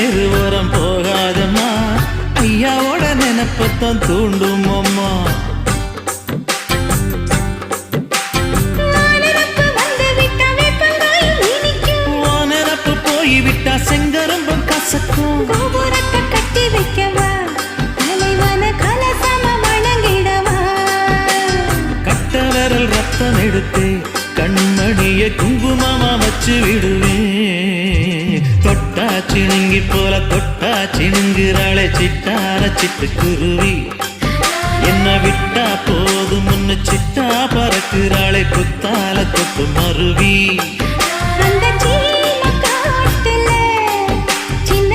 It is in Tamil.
வேறு ஓரம் போகாதம்மா, ஐயாவோட நினைப்பத்தான் தூண்டும் அம்மா. போய்விட்டா செங்கரும்பும் கசக்கும். கோபுரத்தை கட்டி வைக்கவா, தலைவன கலசம வணங்கிடவா. கட்ட விரல் ரத்தம் எடுத்து கண்மணிய குங்குமமா வச்சு விடுவேன். தொட்டா சிணுங்கி போல தொட்டா சிணுங்குறாளே சிட்டார சிட்டுக்குருவி. என்ன விட்டா போதும் முன்னு சிட்டா பறக்குறாளே குத்தால தொட்டு மருவி.